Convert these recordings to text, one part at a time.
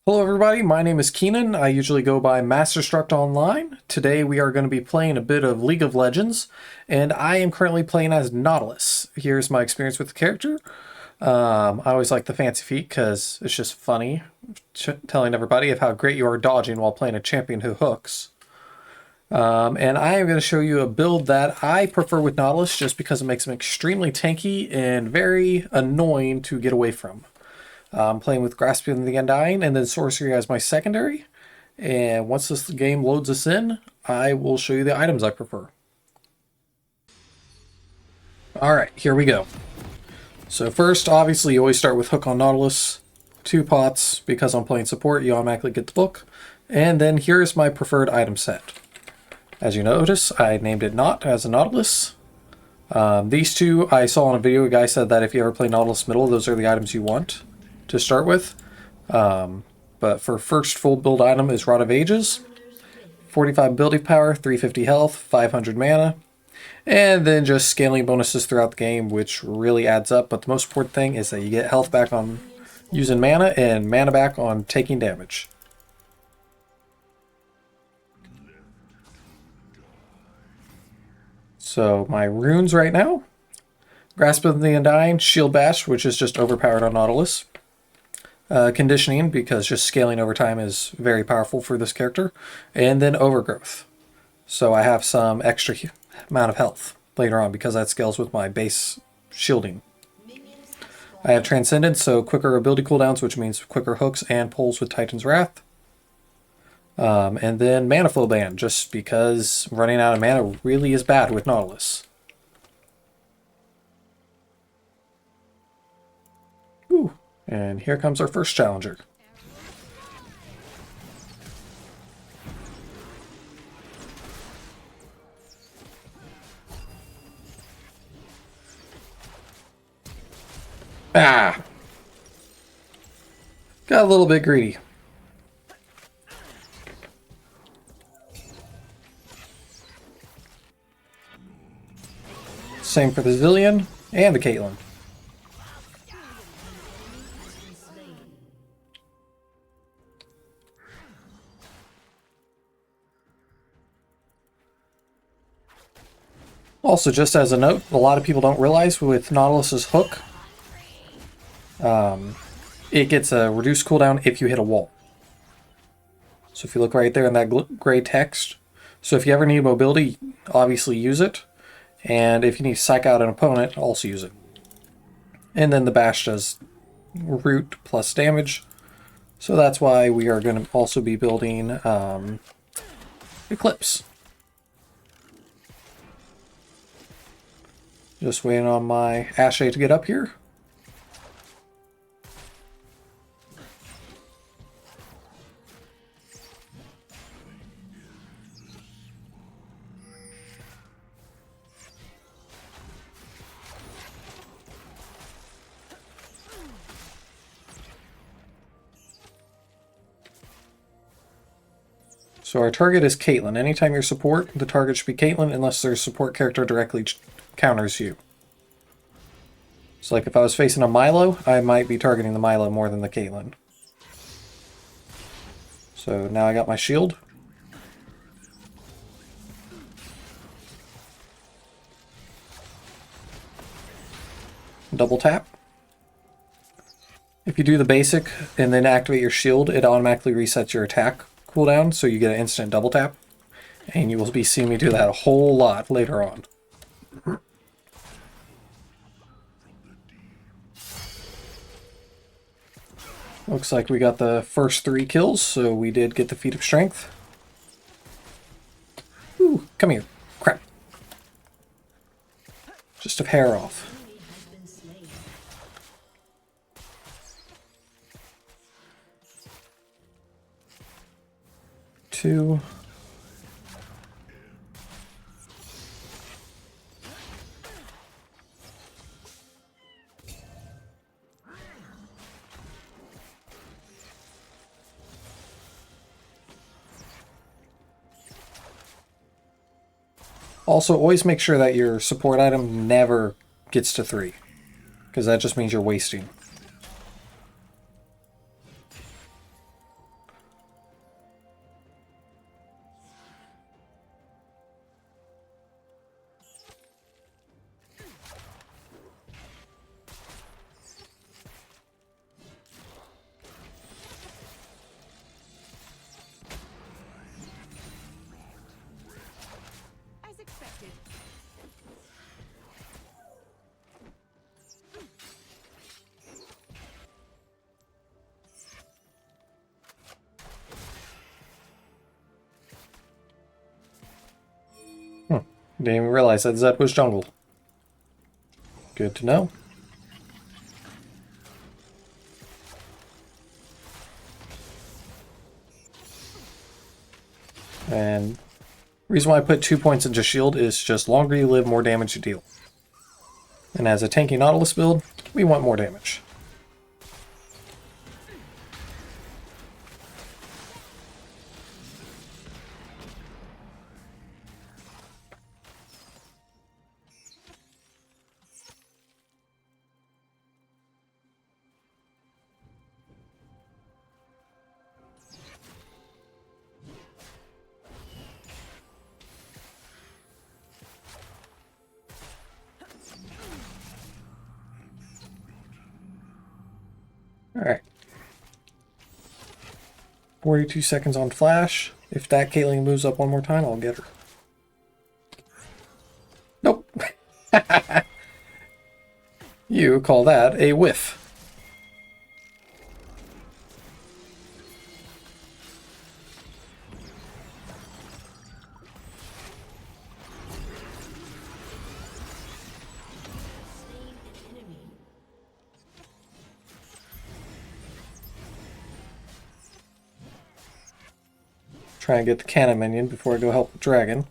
Hello everybody, my name is Keenan. I usually go by Massdestruct online. Today we are going to be playing a bit of League of Legends, and I am currently playing as Nautilus. Here's my experience with the character. I always like the fancy feat because it's just funny telling everybody of how great you are dodging while playing a champion who hooks. And I am going to show you a build that I prefer with Nautilus just because it makes him extremely tanky and very annoying to get away from. I'm playing with Grasping the Undying and then Sorcery as my secondary. And once this game loads us in, I will show you the items I prefer. Alright, here we go. So first, obviously, you always start with Hook on Nautilus. 2 pots, because I'm playing support, you automatically get the book. And then here's my preferred item set. As you notice, I named it Not as a Nautilus. These two, I saw in a video, a guy said that if you ever play Nautilus Middle, those are the items you want to start with. But for first full build item is Rod of Ages, 45 ability power, 350 health, 500 mana, and then just scaling bonuses throughout the game, which really adds up. But the most important thing is that you get health back on using mana and mana back on taking damage. So my runes right now: Grasp of the Undying, Shield Bash, which is just overpowered on Nautilus. Conditioning, because just scaling over time is very powerful for this character. And then Overgrowth. So I have some extra amount of health later on because that scales with my base shielding. I have Transcendence, so quicker ability cooldowns, which means quicker hooks and pulls with Titan's Wrath. And then Mana Flow Ban, just because running out of mana really is bad with Nautilus. Ooh. And here comes our first challenger. Ah! Got a little bit greedy. Same for the Zillion and the Caitlyn. Also, just as a note, a lot of people don't realize with Nautilus's hook, it gets a reduced cooldown if you hit a wall. So if you look right there in that gray text, so if you ever need mobility, obviously use it. And if you need to psych out an opponent, also use it. And then the bash does root plus damage. So that's why we are going to also be building Eclipse. Just waiting on my Ashe to get up here. So our target is Caitlyn. Anytime you're support, the target should be Caitlyn unless their support character directly counters you. So like if I was facing a Milo, I might be targeting the Milo more than the Caitlyn. So now I got my shield. Double tap. If you do the basic and then activate your shield, it automatically resets your attack cooldown, so you get an instant double tap. And you will be seeing me do that a whole lot later on. Looks like we got the first 3 kills, so we did get the Feat of Strength. Ooh, come here. Crap. Just a hair off. Two. Also, always make sure that your support item never gets to 3, because that just means you're wasting. Didn't even realize that Zed was jungle. Good to know. And the reason why I put 2 points into shield is just longer you live, more damage you deal. And as a tanky Nautilus build, we want more damage. Alright. 42 seconds on flash. If that Caitlyn moves up one more time, I'll get her. Nope. You call that a whiff. Try and get the cannon minion before I go help the dragon.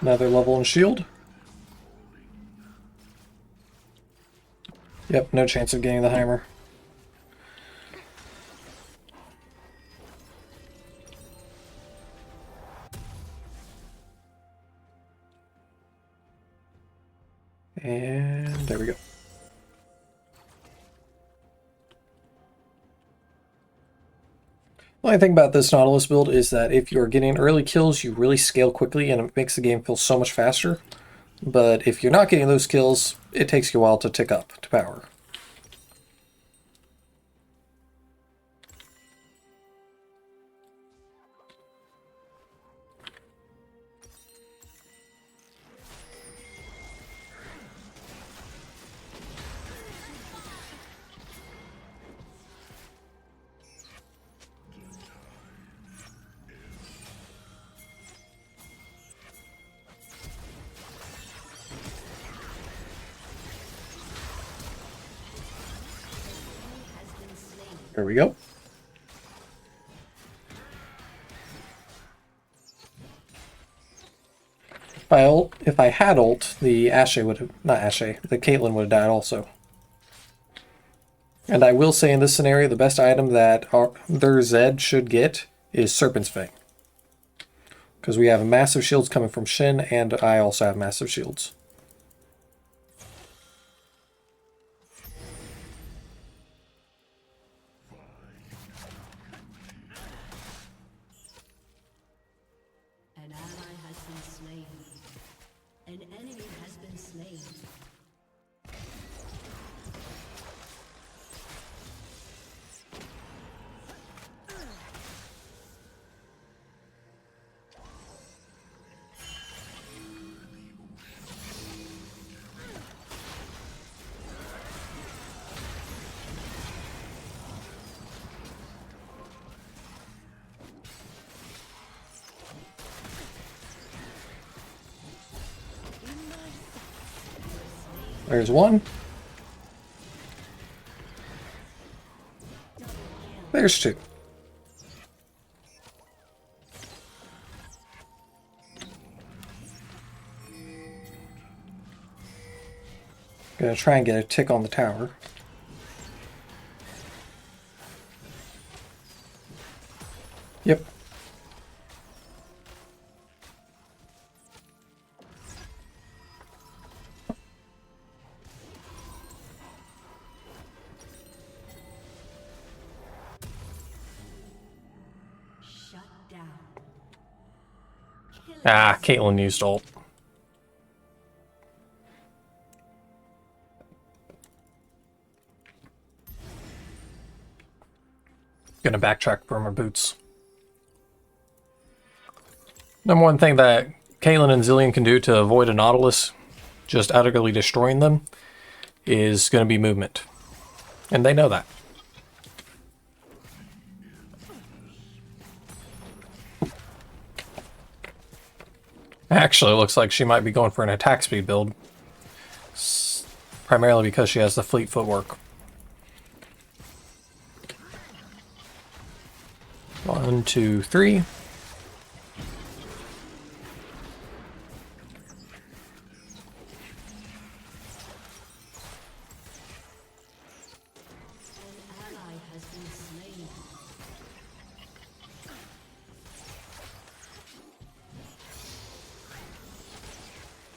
Another level in shield. Yep, no chance of getting the Heimer. And there we go. The only thing about this Nautilus build is that if you're getting early kills, you really scale quickly and it makes the game feel so much faster. But if you're not getting those kills, it takes you a while to tick up to power. There we go. If I had ult, the Ashe would have, not Ashe, the Caitlyn would have died also. And I will say in this scenario, the best item that their Zed should get is Serpent's Fang. Because we have massive shields coming from Shin, and I also have massive shields. An ally has been slain. An enemy has been slain. There's one. There's two. Gonna try and get a tick on the tower. Yep. Ah, Caitlyn used ult. Gonna backtrack from her boots. Number one thing that Caitlyn and Zillion can do to avoid a Nautilus just utterly destroying them is going to be movement. And they know that. Actually, it looks like she might be going for an attack speed build. Primarily because she has the fleet footwork. 1, 2, 3.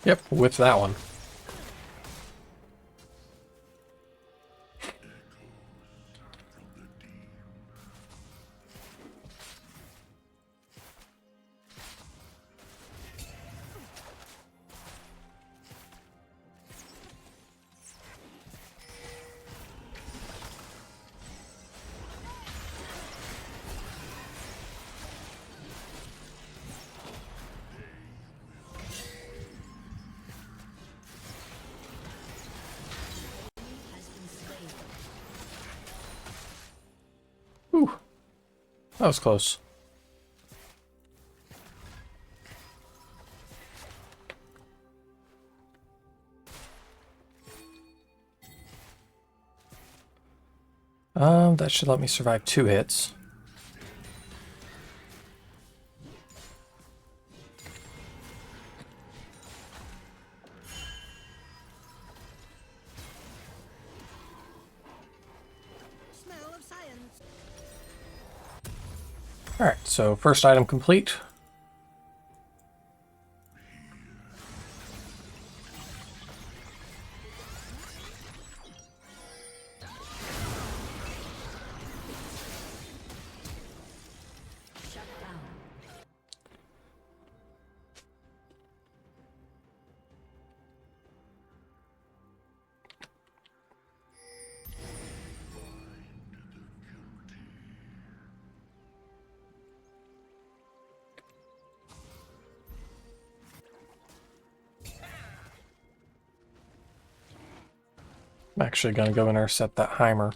Yep, with that one. Whew. That was close. That should let me survive 2 hits. Alright, so first item complete. I'm actually going to go intercept that Heimer.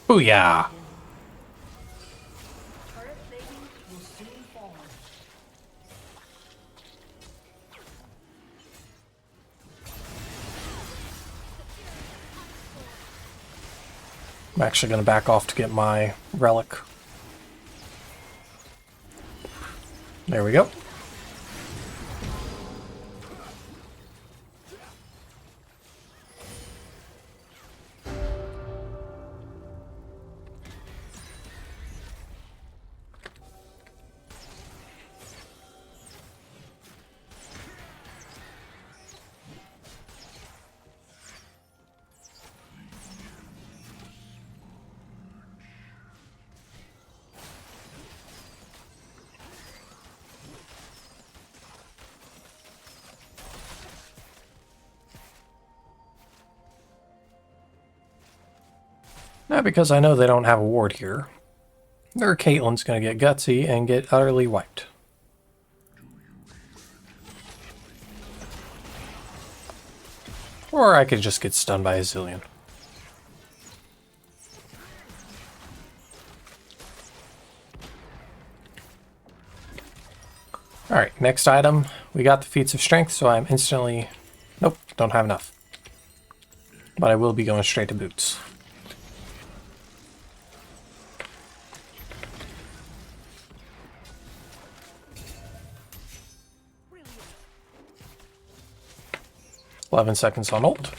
Booyah! I'm actually going to back off to get my relic. There we go. Not because I know they don't have a ward here. Or Caitlyn's going to get gutsy and get utterly wiped. Or I could just get stunned by a Zillion. Alright, next item. We got the Feats of Strength, so I'm instantly... Nope, don't have enough. But I will be going straight to boots. 11 seconds on ult.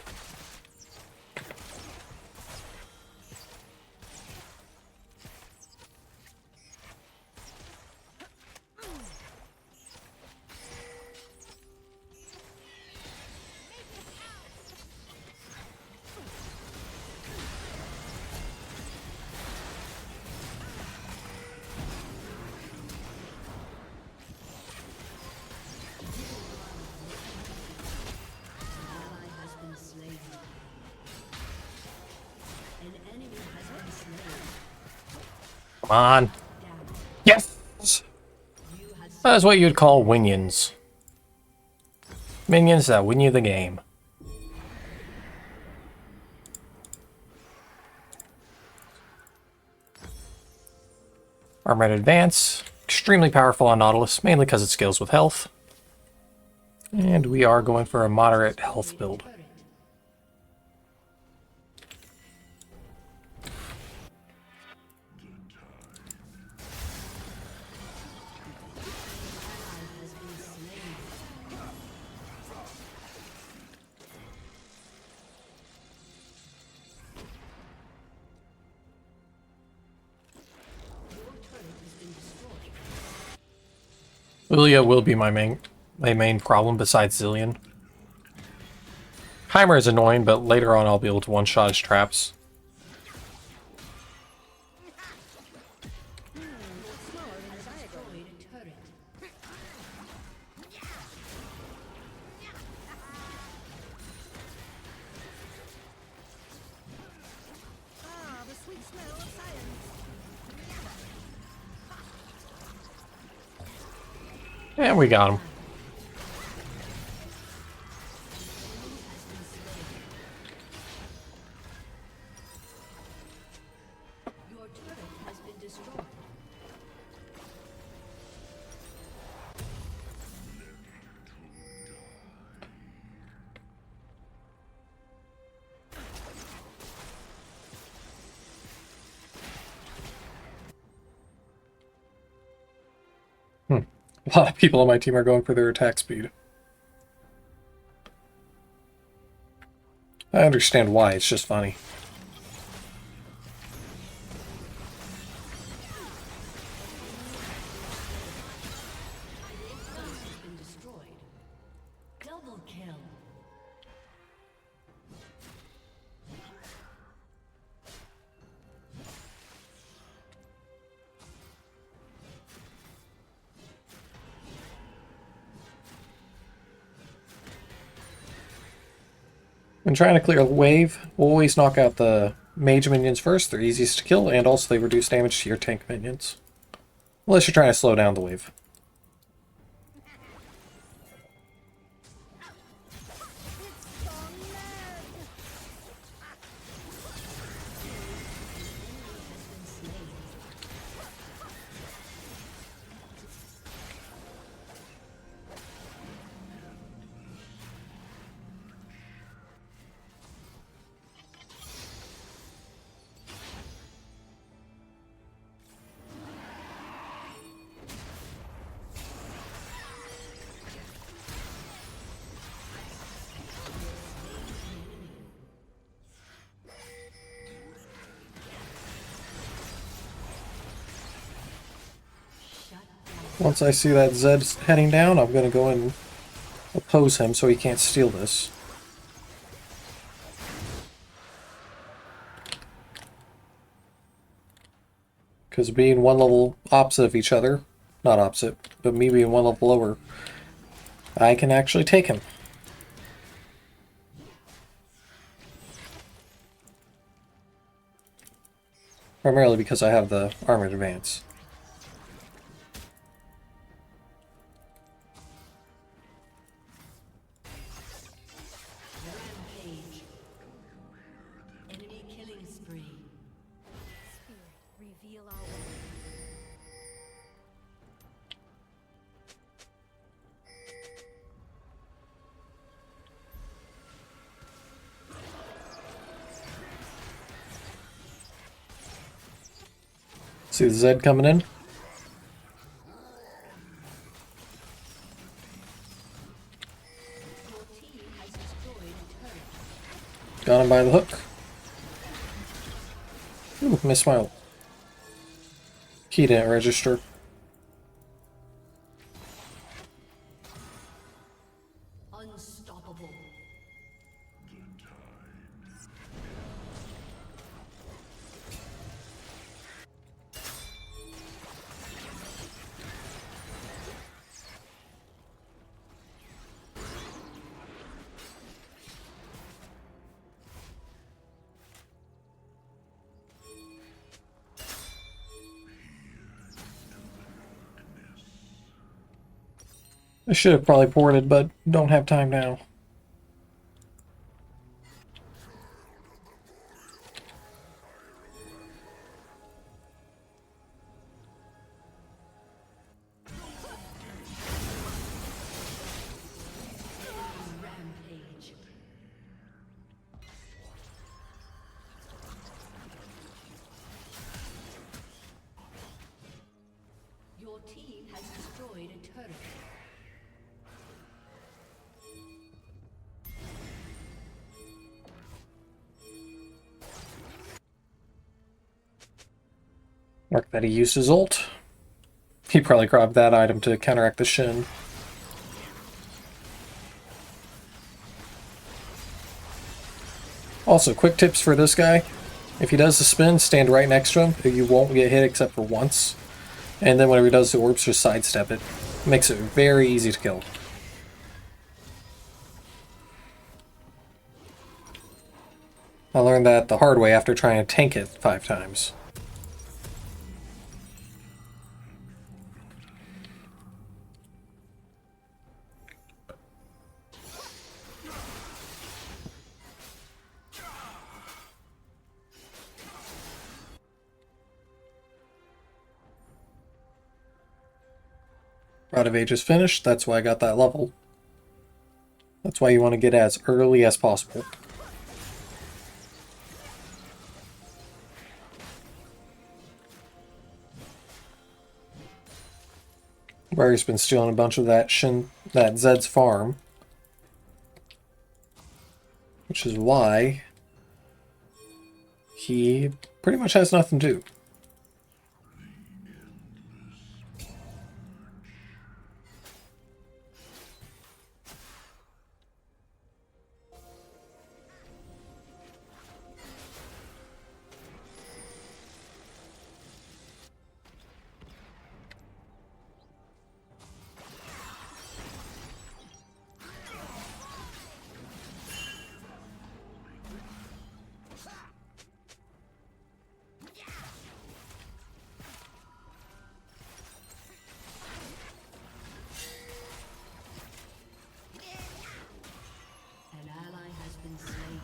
Come on. Yes! That's what you'd call winions. Minions that win you the game. Armored Advance. Extremely powerful on Nautilus, mainly because it scales with health. And we are going for a moderate health build. Lilia will be my main problem besides Zillion. Heimer is annoying, but later on I'll be able to one-shot his traps. And we got him. Your turret has been destroyed. A lot of people on my team are going for their attack speed. I understand why, it's just funny. Has been destroyed. Double kill. When trying to clear a wave, we'll always knock out the mage minions first. They're easiest to kill, and also they reduce damage to your tank minions. Unless you're trying to slow down the wave. Once I see that Zed's heading down, I'm going to go and oppose him so he can't steal this. Because being one level opposite of each other, not opposite, but me being one level lower, I can actually take him. Primarily because I have the armored advance. Rampage. Enemy killing spree. Spirit, reveal our way. See the Zed coming in? Your team has destroyed Got him by the hook. Ooh, missed my ult. Key didn't register. Unstoppable. I should have probably ported, but don't have time now. Rampage. Your team has destroyed a turret. Mark that he used his ult. He probably grabbed that item to counteract the Shin. Also, quick tips for this guy. If he does the spin, stand right next to him. You won't get hit except for once. And then whenever he does the orbs, just sidestep it. Makes it very easy to kill. I learned that the hard way after trying to tank it 5 times. Rod of Ages finished, that's why I got that level. That's why you want to get as early as possible. Barry's been stealing a bunch of that Zed's farm. Which is why he pretty much has nothing to do. An ally has been slain.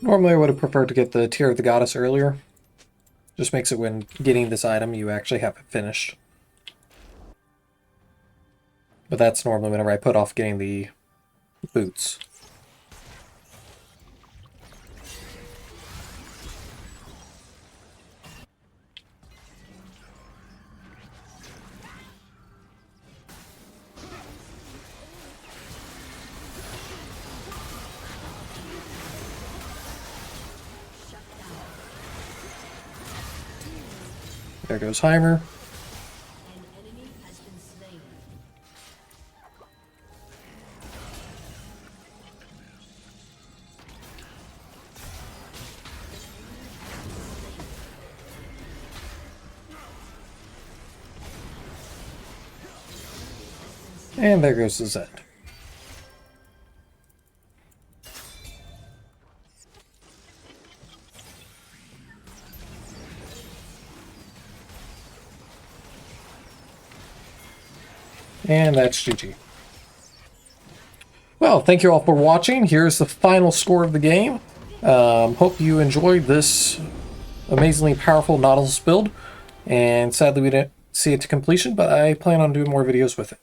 Normally I would have preferred to get the Tear of the Goddess earlier. Just makes it when getting this item you actually have it finished. But that's normally whenever I put off getting the boots. There goes Heimer. An enemy has been slain. And there goes the Zed. And that's GG. Well, thank you all for watching. Here's the final score of the game. Hope you enjoyed this amazingly powerful Nautilus build. And sadly we didn't see it to completion, but I plan on doing more videos with it.